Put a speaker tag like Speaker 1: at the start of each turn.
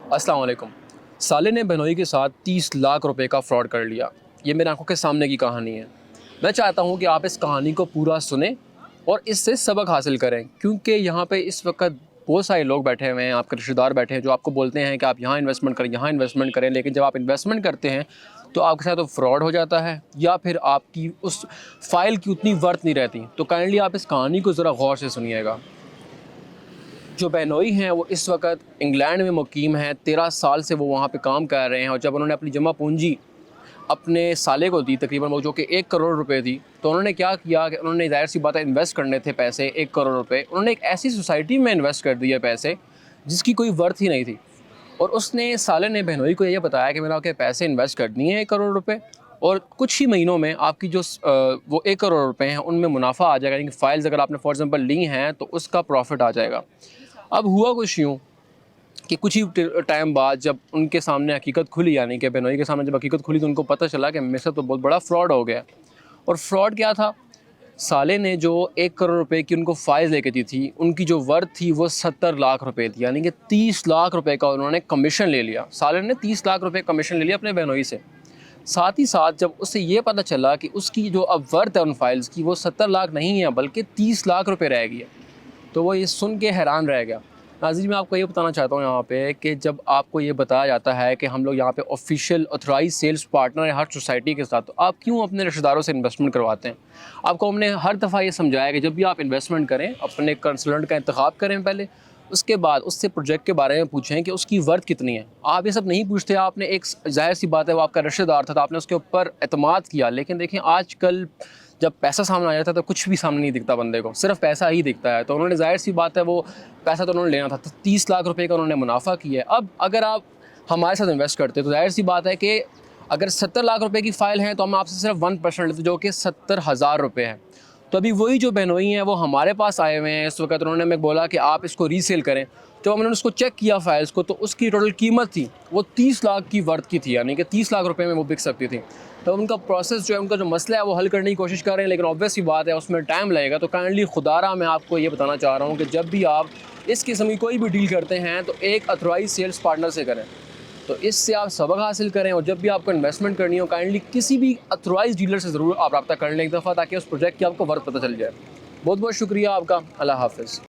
Speaker 1: अस्सलाम वालेकुम। साले ने बहनोई के साथ 30 लाख रुपए का फ्रॉड कर लिया। ये मेरी आंखों के सामने की कहानी है। मैं चाहता हूँ कि आप इस कहानी को पूरा सुने और इससे सबक हासिल करें, क्योंकि यहाँ पे इस वक्त बहुत सारे लोग बैठे हुए हैं, आपके रिश्तेदार बैठे हैं जो आपको बोलते हैं कि आप यहाँ इन्वेस्टमेंट करें, यहाँ इन्वेस्टमेंट करें, लेकिन जब आप इन्वेस्टमेंट करते हैं तो आपके साथ तो फ्रॉड हो जाता है या फिर आपकी उस फाइल की उतनी वर्थ नहीं रहती। तो काइंडली आप इस कहानी को ज़रा गौर से सुनिएगा। जो बेनोई हैं वो इस वक्त इंग्लैंड में मुकीम हैं। 13 साल से वो वहाँ पे काम कर रहे हैं, और जब उन्होंने अपनी जमा पूंजी अपने साले को दी, तकरीबन वो जो कि 1 करोड़ रुपए थी, तो उन्होंने क्या किया कि उन्होंने ज़ाहिर सी बात है इन्वेस्ट करने थे पैसे 1 करोड़ रुपए, उन्होंने एक ऐसी सोसाइटी में इन्वेस्ट कर दिए पैसे जिसकी कोई वर्थ ही नहीं थी। और उसने साले ने बहनोई को ये बताया कि मैंने आपके पैसे इन्वेस्ट कर दिए हैं 1 करोड़ रुपए, और कुछ ही महीनों में आपकी जो वो 1 करोड़ रुपए हैं उनमें मुनाफा आ जाएगा, यानी कि फ़ाइल्स अगर आपने फॉर एग्जांपल ली हैं तो उसका प्रॉफिट आ जाएगा। अब हुआ कुछ यूँ कि कुछ ही टाइम बाद जब उनके सामने हकीकत खुली, यानी कि बेनोई के सामने जब हकीकत खुली, तो उनको पता चला कि मेरे साथ तो बहुत बड़ा फ्रॉड हो गया। और फ्रॉड क्या था? साले ने जो 1 करोड़ रुपए की उनको फ़ाइल लेके दी थी, उनकी जो वर्थ थी वो 70 लाख रुपए थी, यानी कि 30 लाख रुपए का उन्होंने कमीशन ले लिया। साले ने 30 लाख रुपए कमीशन ले लिया अपने बेनोई से। साथ ही साथ जब उसे ये पता चला कि उसकी जो अब वर्थ है उन फाइल्स की वो 70 लाख नहीं है बल्कि 30 लाख रुपए रह गई है, तो वो ये सुन के हैरान रह गया। नाज़रीन, मैं आपको ये बताना चाहता हूँ यहाँ पे कि जब आपको ये बताया जाता है कि हम लोग यहाँ पे ऑफिशियल ऑथराइज सेल्स पार्टनर है हर सोसाइटी के साथ, तो आप क्यों अपने रिश्तेदारों से इन्वेस्टमेंट करवाते हैं? आपको हमने हर दफ़ा ये समझाया कि जब भी आप इन्वेस्टमेंट करें अपने कंसल्टेंट का इंतखाब करें पहले, उसके बाद उससे प्रोजेक्ट के बारे में पूछें कि उसकी वर्थ कितनी है। आप ये सब नहीं पूछते, आपने एक ज़ाहिर सी बात है वो आपका रिश्तेदार था तो आपने उसके ऊपर एतमाद किया। लेकिन देखें आजकल जब पैसा सामने आ जाता है तो कुछ भी सामने नहीं दिखता, बंदे को सिर्फ पैसा ही दिखता है। तो उन्होंने ज़ाहिर सी बात है वो पैसा तो उन्होंने लेना था, तो 30 लाख रुपए का उन्होंने मुनाफा किया है। अब अगर आप हमारे साथ इन्वेस्ट करते तो ज़ाहिर सी बात है कि अगर 70 लाख रुपए की फ़ाइल है तो हम आपसे सिर्फ 1% लेते, जो कि 70,000 रुपये है। तो अभी वही जो बहनोई हैं वो हमारे पास आए हुए हैं इस वक्त, उन्होंने हमें बोला कि आप इसको रीसेल करें। तो हमने उसको चेक किया फ़ाइल्स को, तो उसकी टोटल कीमत थी वो 30 लाख की वर्थ की थी, यानी कि 30 लाख रुपए में वो बिक सकती थी। तो उनका प्रोसेस जो है, उनका जो मसला है वो हल करने की कोशिश कर रहे हैं, लेकिन ऑब्वियस सी बात है उसमें टाइम लगेगा। तो काइंडली खुदारा मैं आपको ये बताना चाह रहा हूँ कि जब भी आप इस किस्म की कोई भी डील करते हैं तो एक ऑथराइज सेल्स पार्टनर से करें, तो इससे आप सबक हासिल करें। और जब भी आपको इन्वेस्टमेंट करनी हो काइंडली किसी भी ऑथराइज डीलर से ज़रूर आप रब्ता कर लें एक दफ़ा, ताकि उस प्रोजेक्ट की आपको वर्थ पता चल जाए। बहुत बहुत शुक्रिया आपका। अल्लाह हाफ़िज़।